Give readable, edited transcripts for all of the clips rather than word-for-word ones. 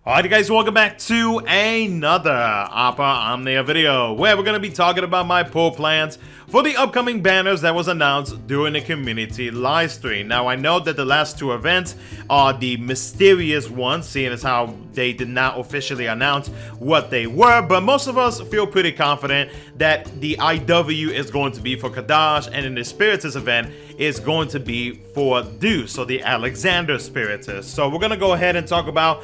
Alright guys, welcome back to another Appa Omnia video where we're going to be talking about my pull plans for the upcoming banners that was announced during the community live stream. Now I know that the last two events are the mysterious ones, seeing as how they did not officially announce what they were, but most of us feel pretty confident that the IW is going to be for Kadaj, and in the Spiritus event is going to be for Deuce, so the Alexander Spiritus. So we're going to go ahead and talk about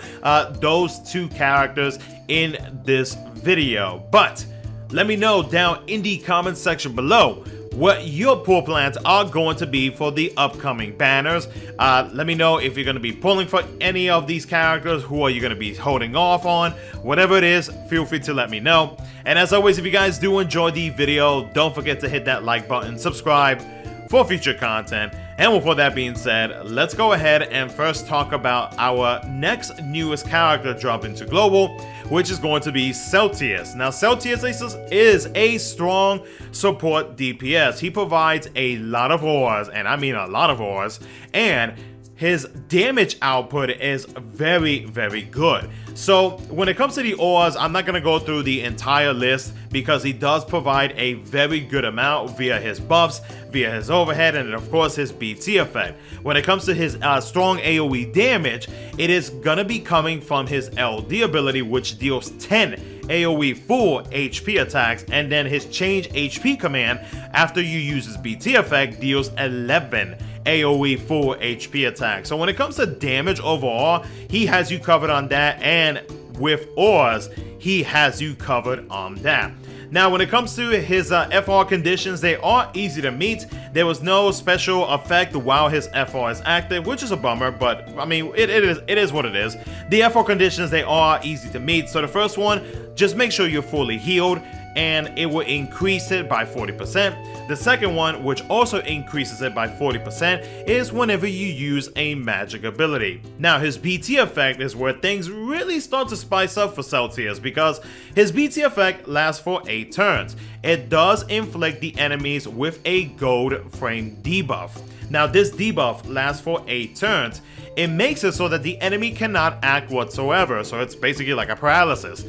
those two characters in this video. But let me know down in the comment section below what your pull plans are going to be for the upcoming banners. Let me know if you're going to be pulling for any of these characters. Who are you going to be holding off on? Whatever it is, feel free to let me know. And as always, if you guys do enjoy the video, don't forget to hit that like button, subscribe for future content. And with all that being said, let's go ahead and first talk about our next newest character dropping to global, which is going to be Selh'teus. Now Selh'teus is a strong support DPS. He provides a lot of ores, and I mean a lot of ores, and his damage output is very, very good. So when it comes to the ores, I'm not going to go through the entire list because he does provide a very good amount via his buffs, via his overhead, and of course his BT effect. When it comes to his strong AoE damage, it is going to be coming from his LD ability, which deals 10 AoE full HP attacks, and then his change HP command after you use his BT effect deals 11 AoE full HP attack. So when it comes to damage overall, he has you covered on that, and with ores, he has you covered on that. Now when it comes to his FR conditions, they are easy to meet. There was no special effect while his FR is active, which is a bummer, but I mean it is what it is. The FR conditions, they are easy to meet. So the first one, just make sure you're fully healed, and it will increase it by 40%. The second one, which also increases it by 40%, is whenever you use a magic ability. Now his BT effect is where things really start to spice up for Selh'teus, because his BT effect lasts for 8 turns. It does inflict the enemies with a gold frame debuff. Now this debuff lasts for 8 turns. It makes it so that the enemy cannot act whatsoever, so it's basically like a paralysis.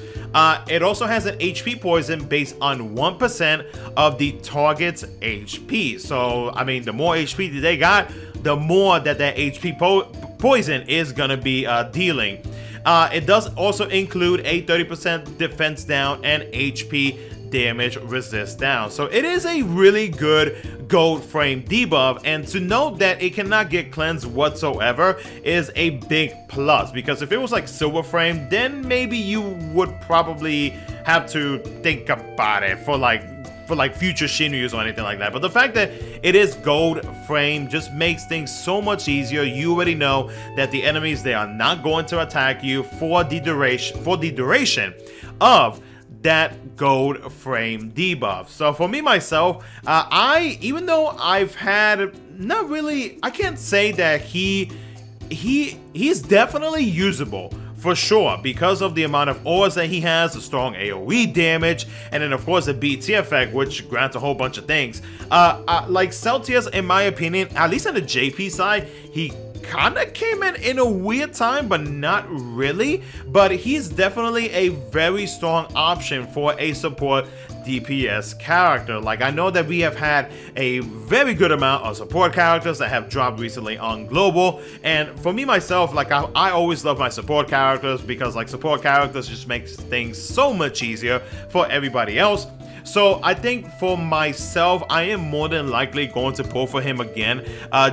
It also has an HP poison based on 1% of the target's HP. So, I mean, the more HP they got, the more that HP poison is going to be dealing. It does also include a 30% defense down and HP damage resist down. So it is a really good gold frame debuff, and to note that it cannot get cleansed whatsoever is a big plus, because if it was like silver frame, then maybe you would probably have to think about it for like future Shinyus or anything like that. But the fact that it is gold frame just makes things so much easier. You already know that the enemies, they are not going to attack you for the duration of that gold frame debuff. So for me myself, even though I've had not really, I can't say that he's definitely usable for sure, because of the amount of ores that he has, the strong AoE damage, and then of course the BT effect, which grants a whole bunch of things. Like Selh'teus, in my opinion, at least on the JP side, he kind of came in a weird time, but not really. But he's definitely a very strong option for a support DPS character. Like, I know that we have had a very good amount of support characters that have dropped recently on global, and for me myself, like I always love my support characters, because like support characters just makes things so much easier for everybody else. So I think for myself, I am more than likely going to pull for him again,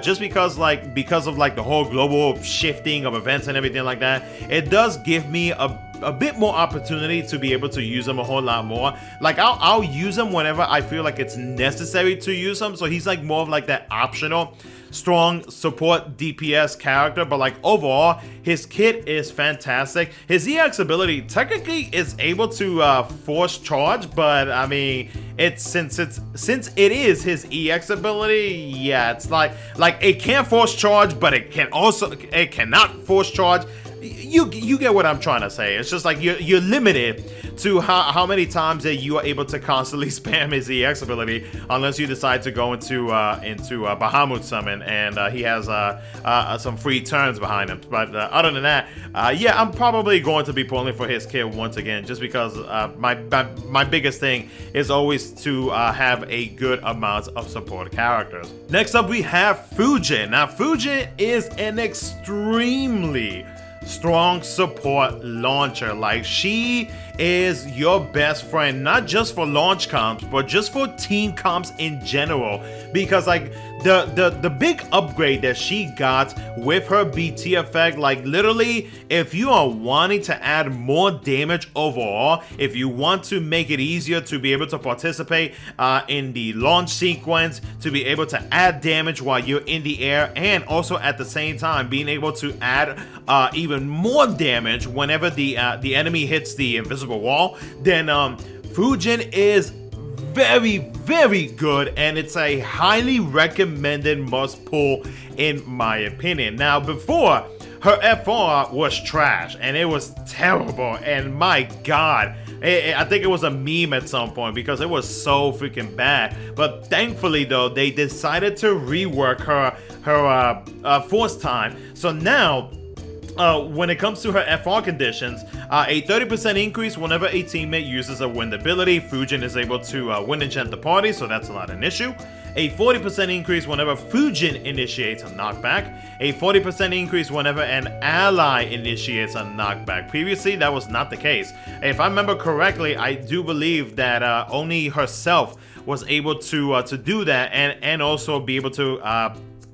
just because of the whole global shifting of events and everything like that. It does give me a bit more opportunity to be able to use him a whole lot more. Like I'll use him whenever I feel like it's necessary to use him. So he's like more of like that optional strong support DPS character, but like overall his kit is fantastic. His EX ability technically is able to force charge, but I mean, since it is his EX ability, yeah, it's like it can force charge, but it cannot force charge. you get what I'm trying to say. It's just like you're limited to how many times that you are able to constantly spam his EX ability, unless you decide to go into Bahamut summon and he has some free turns behind him. But other than that, yeah, I'm probably going to be pulling for his kill once again, just because my biggest thing is always to have a good amount of support characters. Next up, we have Fujin. Now, Fujin is an extremely strong support launcher. Like, she is your best friend, not just for launch comps, but just for team comps in general, because like the big upgrade that she got with her BT effect, like literally, if you are wanting to add more damage overall, if you want to make it easier to be able to participate in the launch sequence, to be able to add damage while you're in the air, and also at the same time being able to add even more damage whenever the enemy hits the invisible wall, then Fujin is very, very good, and it's a highly recommended must pull in my opinion. Now, before, her FR was trash and it was terrible, and my god, I think it was a meme at some point because it was so freaking bad. But thankfully though, they decided to rework her force time, so now when it comes to her FR conditions, a 30% increase whenever a teammate uses a wind ability. Fujin is able to wind enchant the party, so that's not an issue. A 40% increase whenever Fujin initiates a knockback. A 40% increase whenever an ally initiates a knockback. Previously, that was not the case. If I remember correctly, I do believe that only herself was able to do that, and also be able to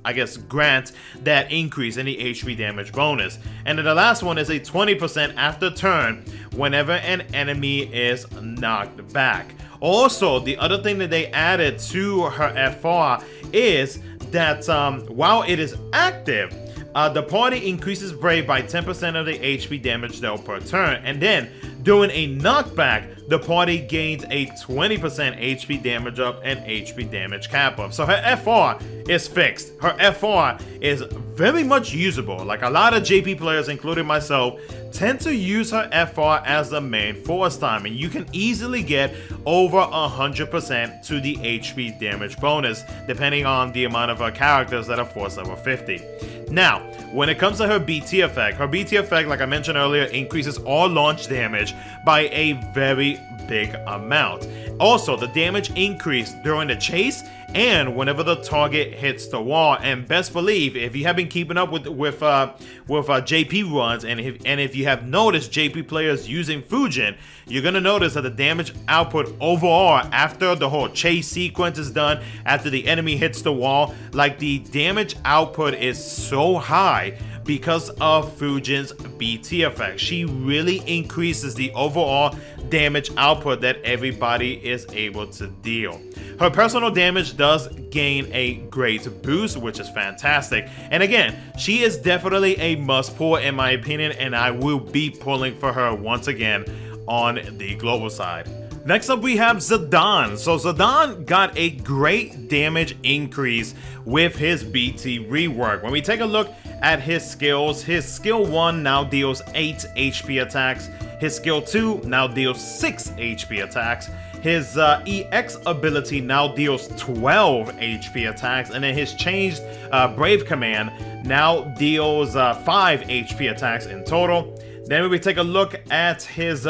I guess grant that increase in the HP damage bonus. And then the last one is a 20% after turn whenever an enemy is knocked back. Also, the other thing that they added to her FR is that while it is active, the party increases Brave by 10% of the HP damage dealt per turn, and then during a knockback, the party gains a 20% HP damage up and HP damage cap up. So her FR is fixed. Her FR is very much usable. Like, a lot of JP players, including myself, tend to use her FR as the main force time, and you can easily get over 100% to the HP damage bonus, depending on the amount of characters that are force level 50. Now, when it comes to her BT effect, like I mentioned earlier, increases all launch damage by a very big amount. Also, the damage increase during the chase and whenever the target hits the wall. And best believe, if you have been keeping up with JP runs, and if you have noticed JP players using Fujin, you're gonna notice that the damage output overall after the whole chase sequence is done, after the enemy hits the wall, like, the damage output is so high because of Fujin's BT effect. She really increases the overall damage output that everybody is able to deal. Her personal damage does gain a great boost, which is fantastic. And again, she is definitely a must pull in my opinion, and I will be pulling for her once again on the global side. Next up, we have Zidane. So Zidane got a great damage increase with his BT rework. When we take a look at his skills, his skill 1 now deals 8 HP attacks. His skill 2 now deals 6 HP attacks. His EX ability now deals 12 HP attacks, and then his changed Brave command now deals 5 HP attacks in total. Then we take a look at his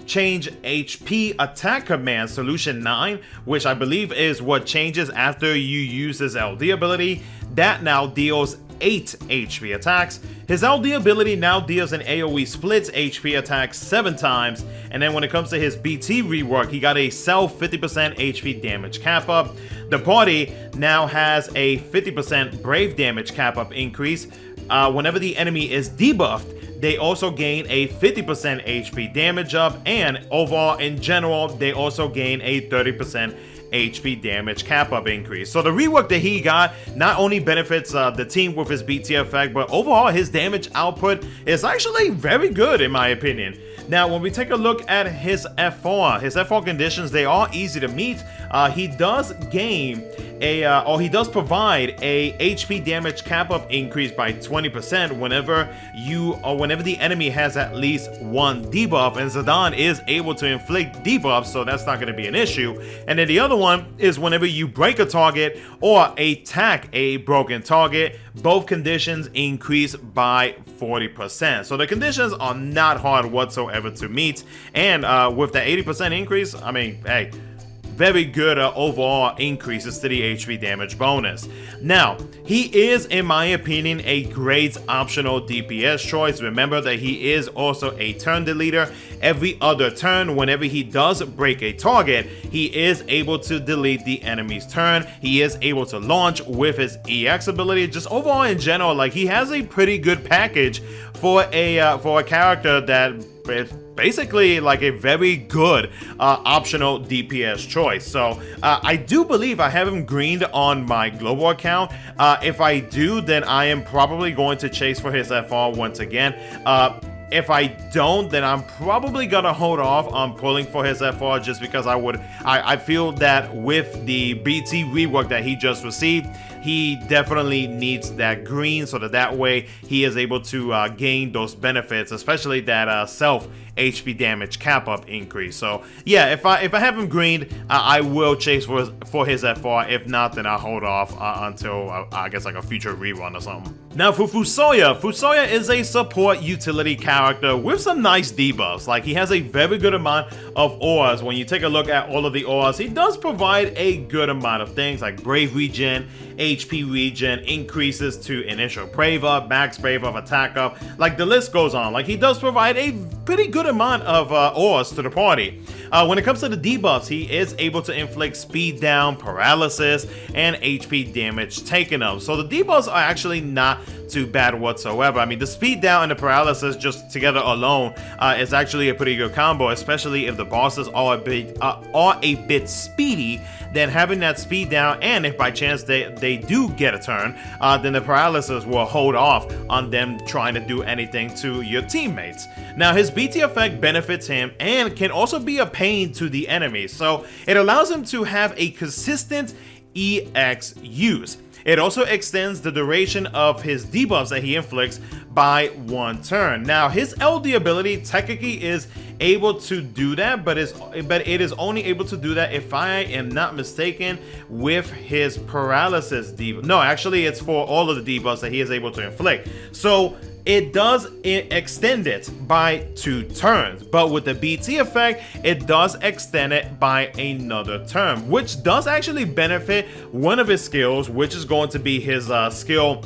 change HP attack command, solution 9, which I believe is what changes after you use his LD ability. That now deals 8 HP attacks. His LD ability now deals an AoE splits HP attack 7 times, and then when it comes to his BT rework, he got a self 50% HP damage cap up. The party now has a 50% Brave damage cap up increase. Whenever the enemy is debuffed, they also gain a 50% HP damage up, and overall in general, they also gain a 30% HP damage cap up increase. So the rework that he got not only benefits the team with his BT effect, but overall his damage output is actually very good in my opinion. Now, when we take a look at his F4 conditions, they are easy to meet. He does gain he does provide a HP damage cap up increase by 20% whenever the enemy has at least one debuff, and Zidane is able to inflict debuffs, so that's not going to be an issue. And then the other one is whenever you break a target or attack a broken target, both conditions increase by 40%. So the conditions are not hard whatsoever to meet, and with the 80% increase, I mean, hey, very good overall increases to the HP damage bonus. Now, he is, in my opinion, a great optional DPS choice. Remember that he is also a turn deleter. Every other turn, whenever he does break a target, he is able to delete the enemy's turn. He is able to launch with his EX ability. Just overall in general, like, he has a pretty good package for a character that is basically like a very good optional DPS choice. So I do believe I have him greened on my global account. If I do, then I am probably going to chase for his FR once again. If I don't, then I'm probably gonna hold off on pulling for his FR, just because I feel that with the BT rework that he just received, he definitely needs that green, so that way he is able to gain those benefits, especially that self HP damage cap up increase. So yeah, if I have him greened, I will chase for his FR. If not, then I'll hold off until I guess like a future rerun or something. Now for Fusoya is a support utility character with some nice debuffs. Like, he has a very good amount of auras. When you take a look at all of the auras, he does provide a good amount of things like Brave regen, HP regen, increases to initial Brave up, max Brave up, attack up, like the list goes on. Like, he does provide a pretty good amount of auras to the party. When it comes to the debuffs, he is able to inflict speed down, paralysis, and HP damage taken up. So the debuffs are actually not too bad whatsoever. I mean, the speed down and the paralysis just together alone is actually a pretty good combo, especially if the bosses are a bit speedy. Then having that speed down, and if by chance they do get a turn, then the paralysis will hold off on them trying to do anything to your teammates. Now, his BT effect benefits him and can also be a pain to the enemy, so it allows him to have a consistent EX use. It also extends the duration of his debuffs that he inflicts by one turn. Now, his LD ability technically is able to do that, but it is only able to do that, if I am not mistaken, with his paralysis debuff. No, actually, it's for all of the debuffs that he is able to inflict. So it does extend it by 2 turns, but with the BT effect, it does extend it by another turn, which does actually benefit one of his skills, which is going to be his skill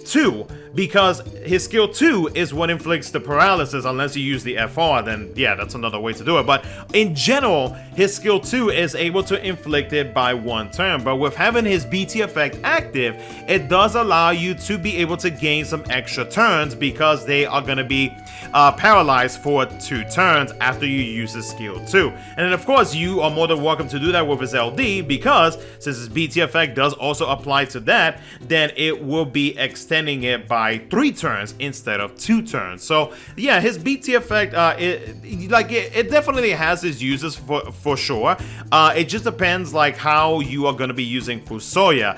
2, because his skill 2 is what inflicts the paralysis. Unless you use the FR, then yeah, that's another way to do it. But in general, his skill 2 is able to inflict it by 1 turn. But with having his BT effect active, it does allow you to be able to gain some extra turns, because they are going to be paralyzed for 2 turns after you use his skill 2. And then of course, you are more than welcome to do that with his LD, because since his BT effect does also apply to that, then it will be extending it by 3 turns instead of 2 turns. So yeah, his BT effect, it definitely has its uses for sure. It just depends like how you are going to be using Fusoya.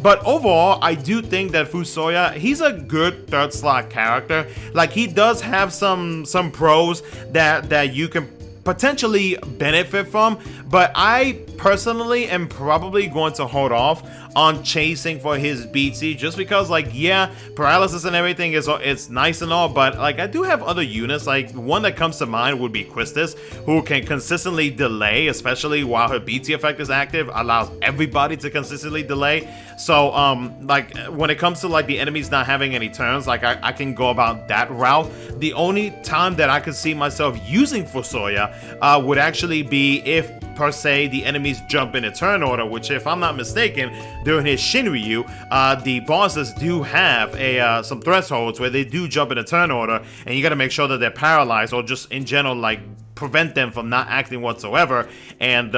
But overall, I do think that Fusoya, he's a good 3rd slot character. Like, he does have some pros that you can potentially benefit from, but I personally am probably going to hold off on chasing for his BT, just because, like, yeah, paralysis and everything it's nice and all, but like, I do have other units. Like, one that comes to mind would be Quistis, who can consistently delay, especially while her BT effect is active, allows everybody to consistently delay. So like, when it comes to like the enemies not having any turns, like I can go about that route. The only time that I could see myself using Fusoya would actually be if, per se, the enemies jump in a turn order, which, if I'm not mistaken, during his Shinryu, the bosses do have some thresholds where they do jump in a turn order, and you gotta make sure that they're paralyzed, or just in general, like, prevent them from not acting whatsoever. And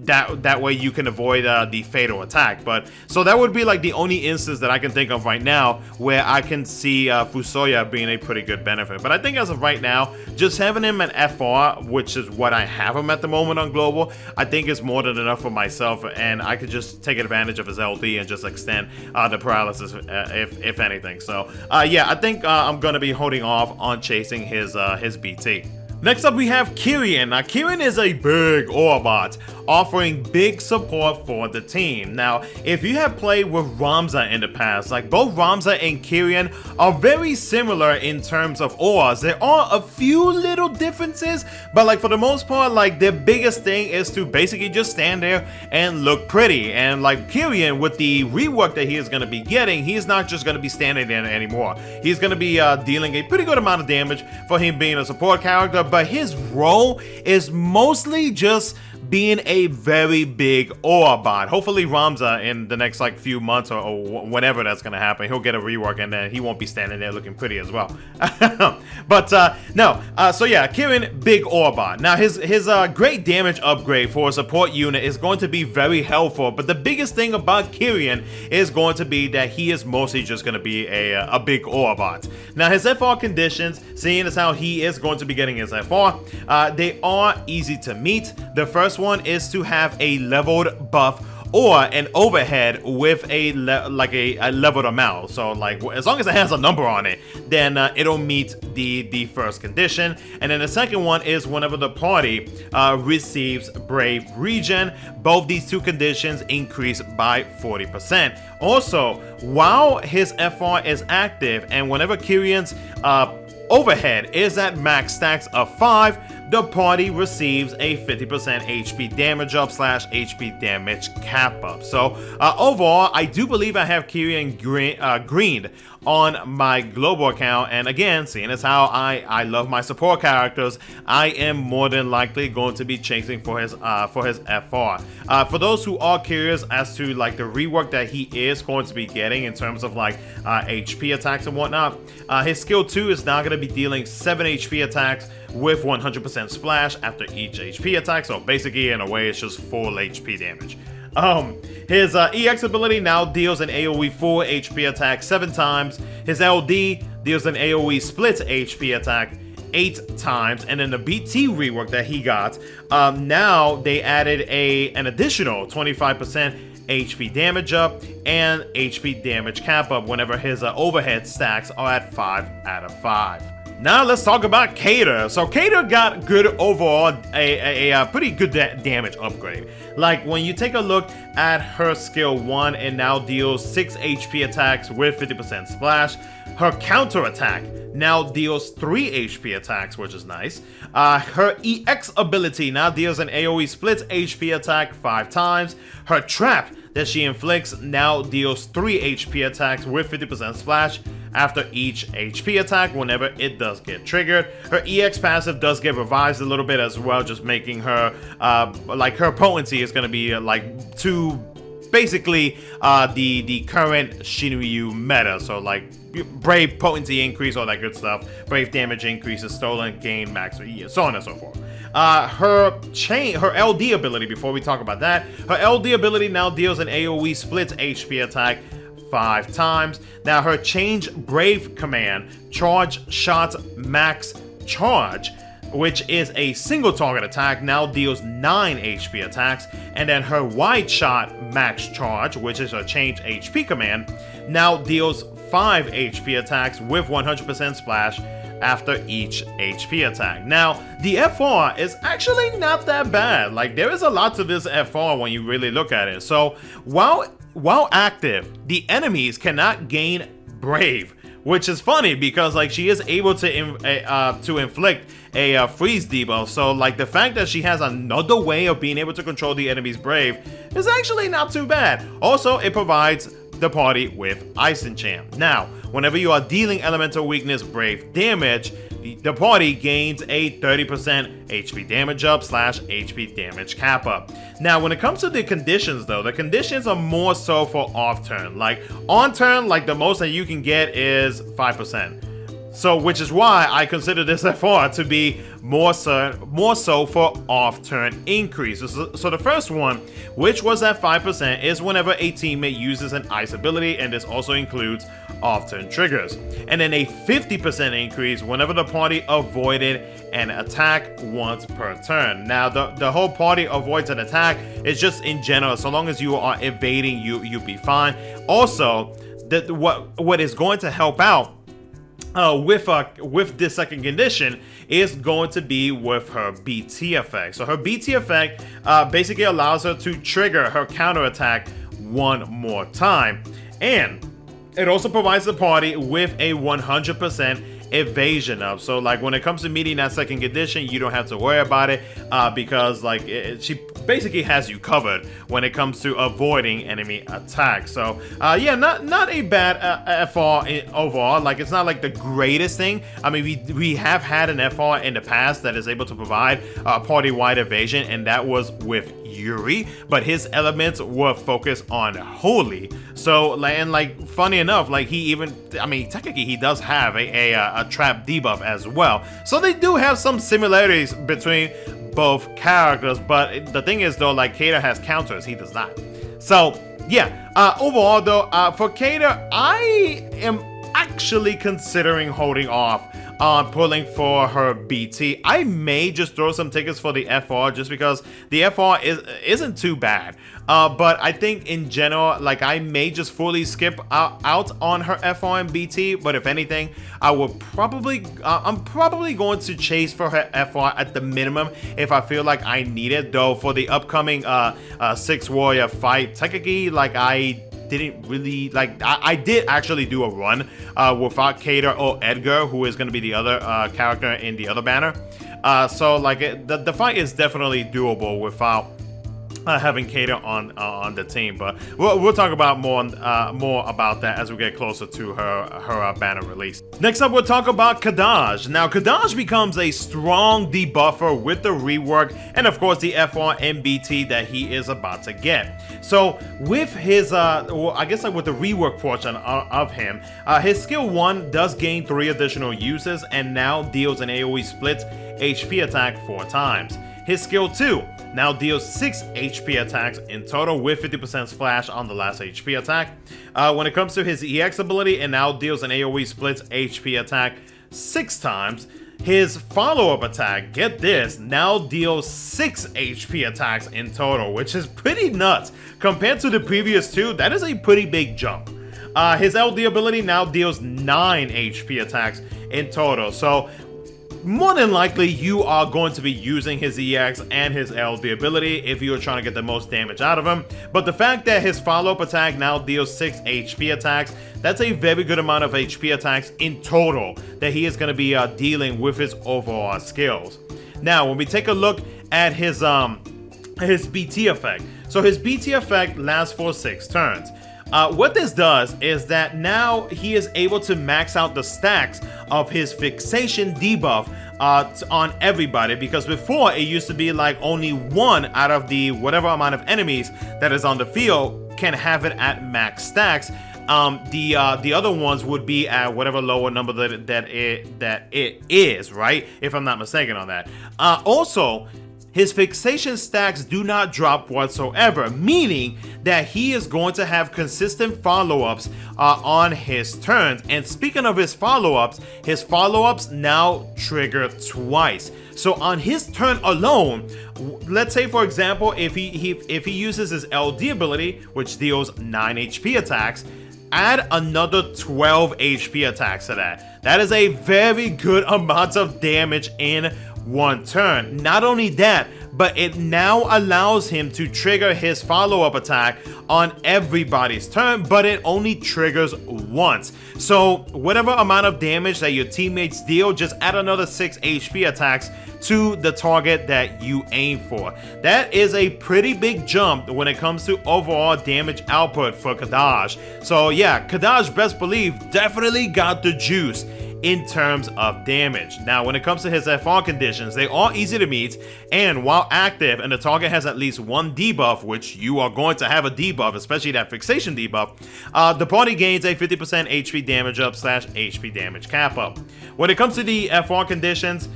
that way you can avoid the fatal attack. But so that would be like the only instance that I can think of right now where I can see Fusoya being a pretty good benefit. But I think as of right now, just having him at FR, which is what I have him at the moment on global, I think is more than enough for myself, and I could just take advantage of his LD and just extend the paralysis if anything. So yeah, I think I'm gonna be holding off on chasing his BT. Next up we have Ciaran. Now Ciaran is a big Orbot, offering big support for the team. Now if you have played with Ramza in the past, like both Ramza and Ciaran are very similar in terms of auras. There are a few little differences, but like for the most part, like their biggest thing is to basically just stand there and look pretty. And like Ciaran, with the rework that he is going to be getting, he's not just going to be standing there anymore. He's going to be dealing a pretty good amount of damage for him being a support character, but his role is mostly just being a very big Orbot. Hopefully Ramza in the next like few months or whenever that's gonna happen, he'll get a rework and then he won't be standing there looking pretty as well. But no, so yeah, Ciaran, big Orbot. Now his great damage upgrade for a support unit is going to be very helpful, but the biggest thing about Ciaran is going to be that he is mostly just gonna be a big Orbot. Now his FR conditions, seeing as how he is going to be getting his FR, they are easy to meet. The first one is to have a leveled buff or an overhead with a leveled amount. So like as long as it has a number on it, then it'll meet the first condition. And then the second one is whenever the party receives Brave Regen, both these two conditions increase by 40%. Also, while his FR is active and whenever Ciaran's overhead is at max stacks of 5, the party receives a 50% HP damage up / HP damage cap up. So overall, I do believe I have Ciaran greened on my global account, and again, seeing as how I love my support characters, I am more than likely going to be chasing for his FR. For those who are curious as to like the rework that he is going to be getting in terms of like HP attacks and whatnot, his skill 2 is now going to be dealing 7 HP attacks with 100% splash after each HP attack. So basically, in a way, it's just full HP damage. His EX ability now deals an AoE full HP attack 7 times. His LD deals an AoE split HP attack 8 times. And then the BT rework that he got, now they added an additional 25% HP damage up and HP damage cap up whenever his overhead stacks are at 5 out of 5. Now let's talk about Kadaj. So Kadaj got good overall, a pretty good damage upgrade. Like when you take a look at her skill 1, it now deals 6 HP attacks with 50% splash. Her counter attack now deals 3 HP attacks, which is nice. Her EX ability now deals an AoE split HP attack 5 times. Her trap that she inflicts now deals 3 HP attacks with 50% splash after each HP attack whenever it does get triggered. Her EX passive does get revised a little bit as well, just making her like her potency is going to be like to basically the current Shinryu meta. So like Brave potency increase, all that good stuff. Brave damage increases, stolen gain max, so on and so forth. Her LD ability, before we talk about that, her LD ability now deals an AoE split HP attack 5 times. Now her change Brave command, charge shot max charge, which is a single target attack, now deals 9 HP attacks. And then her wide shot max charge, which is her change HP command, now deals 5 HP attacks with 100% splash after each HP attack. Now, the FR is actually not that bad. Like, there is a lot to this FR when you really look at it. So, while active, the enemies cannot gain Brave, which is funny because like she is able to inflict a freeze debuff. So like the fact that she has another way of being able to control the enemy's Brave is actually not too bad. Also, it provides the party with Ice Enchant. Now, whenever you are dealing elemental weakness Brave damage, the party gains a 30% HP damage up / HP damage cap up. Now, when it comes to the conditions though, the conditions are more so for off turn. Like on turn, like the most that you can get is 5%. So, which is why I consider this FR to be more so for off-turn increases. So the first one, which was at 5%, is whenever a teammate uses an ice ability, and this also includes off-turn triggers. And then a 50% increase whenever the party avoided an attack once per turn. Now, the whole party avoids an attack is just in general. So long as you are evading, you'll be fine. Also, what is going to help out with this second condition is going to be with her BT effect. So her BT effect basically allows her to trigger her counterattack one more time, and it also provides the party with a 100% evasion up. So like when it comes to meeting that second condition, you don't have to worry about it because like she basically has you covered when it comes to avoiding enemy attacks. So yeah, not a bad FR overall. Like it's not like the greatest thing. I mean, we have had an FR in the past that is able to provide party-wide evasion, and that was with Yuri, but his elements were focused on Holy. So and like funny enough, like he even, I mean, technically he does have a trap debuff as well. So they do have some similarities between both characters, but the thing is though, like Kadaj has counters, he does not. So yeah, overall though, for Kadaj, I am actually considering holding off on pulling for her BT. I may just throw some tickets for the FR just because the FR isn't too bad. But I think in general, like I may just fully skip out on her FR and BT. But if anything, I will probably, I'm probably going to chase for her FR at the minimum if I feel like I need it. Though for the upcoming 6 warrior fight, technically, like I didn't really like. I did actually do a run without Kadaj or Edgar, who is going to be the other character in the other banner. So like the fight is definitely doable without having Kadaj on the team, but we'll talk about more about that as we get closer to her banner release. Next up, we'll talk about Kadaj. Now, Kadaj becomes a strong debuffer with the rework and of course the FR and BT that he is about to get. So with his, well, I guess like with the rework portion of him, his skill 1 does gain 3 additional uses and now deals an AoE split HP attack 4 times. His skill 2 now deals 6 HP attacks in total with 50% splash on the last HP attack. When it comes to his EX ability, it now deals an AoE splits HP attack 6 times. His follow-up attack, get this, now deals 6 HP attacks in total, which is pretty nuts. Compared to the previous 2, that is a pretty big jump. His LD ability now deals 9 HP attacks in total. So more than likely, you are going to be using his EX and his LD ability if you are trying to get the most damage out of him. But the fact that his follow-up attack now deals 6 HP attacks, that's a very good amount of HP attacks in total that he is going to be dealing with his overall skills. Now, when we take a look at his BT effect, so his BT effect lasts for 6 turns. What this does is that now he is able to max out the stacks of his fixation debuff on everybody, because before it used to be like only 1 out of the whatever amount of enemies that is on the field can have it at max stacks. The other ones would be at whatever lower number that it is, right? If I'm not mistaken on that. Also, his fixation stacks do not drop whatsoever, meaning that he is going to have consistent follow-ups on his turns. And speaking of his follow-ups now trigger twice. So on his turn alone, let's say for example, if he uses his LD ability, which deals 9 HP attacks, add another 12 HP attacks to that. That is a very good amount of damage in 1 turn. Not only that, but it now allows him to trigger his follow-up attack on everybody's turn, but it only triggers once. So whatever amount of damage that your teammates deal, just add another 6 HP attacks to the target that you aim for. That is a pretty big jump when it comes to overall damage output for Kadaj. So yeah, Kadaj, best believe, definitely got the juice in terms of damage. Now, when it comes to his FR conditions, they are easy to meet, and while active and the target has at least one debuff, which you are going to have a debuff, especially that fixation debuff, the party gains a 50% HP damage up / HP damage cap up. When it comes to the FR conditions,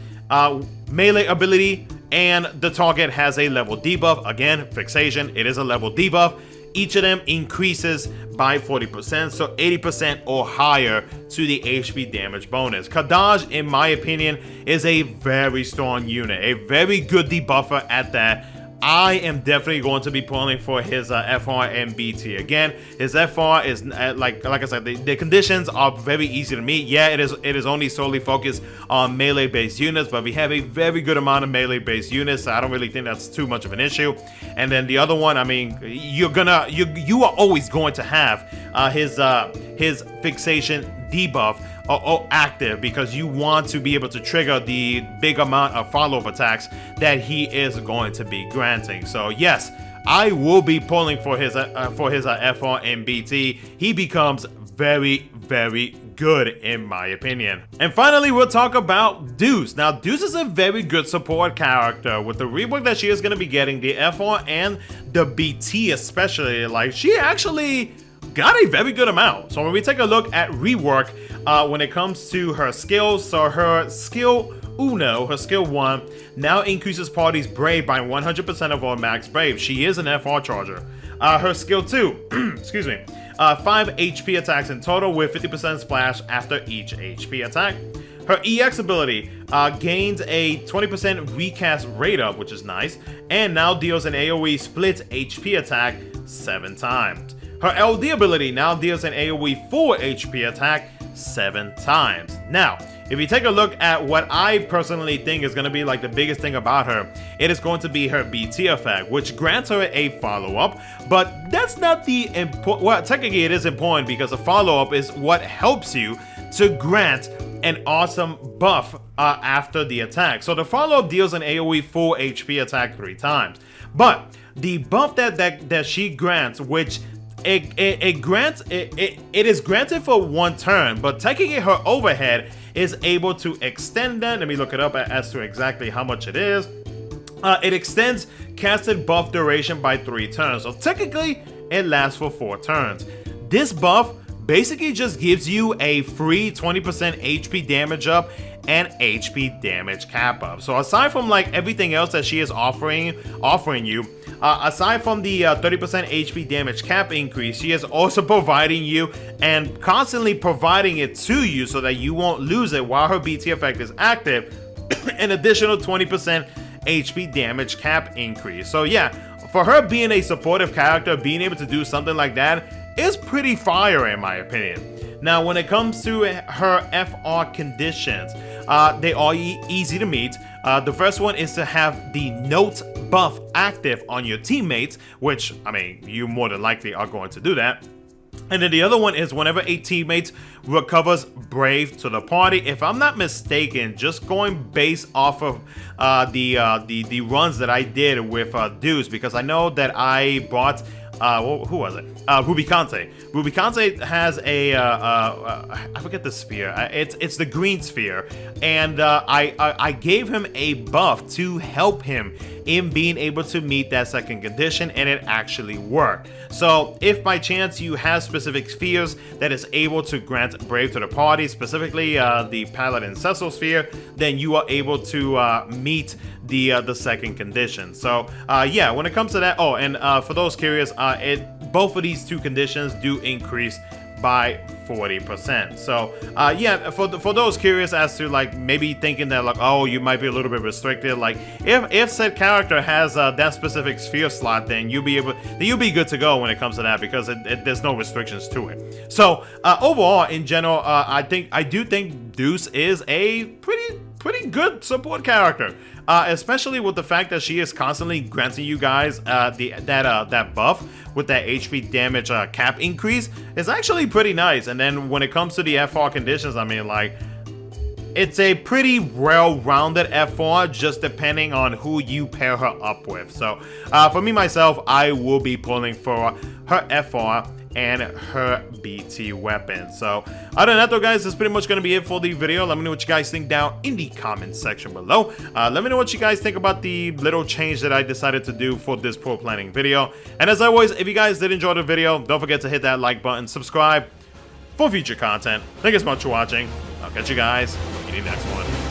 melee ability, and the target has a level debuff. Again, fixation, it is a level debuff. Each of them increases by 40%, so 80% or higher to the HP damage bonus. Kadaj, in my opinion, is a very strong unit, a very good debuffer at that. I am definitely going to be pulling for his FR and BT. Again, his FR is like I said, the conditions are very easy to meet. Yeah, it is only solely focused on melee based units, but we have a very good amount of melee based units, so I don't really think that's too much of an issue. And then the other one, I mean, you are always going to have his fixation debuff active, because you want to be able to trigger the big amount of follow-up attacks that he is going to be granting. So yes, I will be pulling for his FR and BT. He becomes very, very good in my opinion. And finally, we'll talk about Deuce. Now, Deuce is a very good support character. With the rework that she is going to be getting, the FR and the BT especially, like, she actually got a very good amount. So when we take a look at rework, when it comes to her skills, so her skill Uno, her skill 1, now increases party's brave by 100% of all max brave. She is an FR charger. Her skill 2, excuse me, 5 HP attacks in total with 50% splash after each HP attack. Her EX ability gains a 20% recast rate up, which is nice, and now deals an AoE split HP attack 7 times. Her LD ability now deals an AoE full HP attack 7 times. Now, if you take a look at what I personally think is going to be like the biggest thing about her, it is going to be her BT effect, which grants her a follow-up, but that's not the important. Well, technically it is important, because a follow-up is what helps you to grant an awesome buff after the attack. So the follow-up deals an AoE full HP attack 3 times, but the buff that she grants, which it is granted for 1 turn, but taking it her overhead is able to extend that. Let me look it up as to exactly how much it is. It extends casted buff duration by 3 turns, so technically it lasts for 4 turns. This buff basically just gives you a free 20% HP damage up and HP damage cap up. So aside from like everything else that she is offering you, aside from the 30% HP damage cap increase, she is also providing you and constantly providing it to you so that you won't lose it while her BT effect is active, an additional 20% HP damage cap increase. So yeah, for her being a supportive character, being able to do something like that is pretty fire in my opinion. Now, when it comes to her FR conditions, they are easy to meet. The first one is to have the note buff active on your teammates, which, I mean, you more than likely are going to do that. And then the other one is whenever a teammate recovers brave to the party. If I'm not mistaken, just going based off of the runs that I did with Deuce, because I know that I bought who was it? Rubicante. Rubicante has a I forget the sphere. It's the green sphere, and I gave him a buff to help him in being able to meet that second condition, and it actually worked. So if by chance you have specific spheres that is able to grant brave to the party, specifically the Paladin Cecil sphere, then you are able to meet the second condition. So yeah, when it comes to that, oh, and for those curious, both of these 2 conditions do increase by 40%. So yeah, for those curious as to like maybe thinking that like, oh, you might be a little bit restricted, like if said character has that specific sphere slot, then you'll be good to go when it comes to that, because there's no restrictions to it. So overall, in general, I do think Deuce is a pretty good support character. Especially with the fact that she is constantly granting you guys that buff with that HP damage cap increase is actually pretty nice. And then when it comes to the FR conditions, I mean, like, it's a pretty well-rounded FR, just depending on who you pair her up with. So for me myself, I will be pulling for her FR and her BT weapon. So other than that though, guys, that's pretty much going to be it for the video. Let me know what you guys think down in the comment section below. Let me know what you guys think about the little change that I decided to do for this pro planning video. And as always, if you guys did enjoy the video, don't forget to hit that like button, subscribe for future content. Thank you so much for watching. I'll catch you guys in the next one.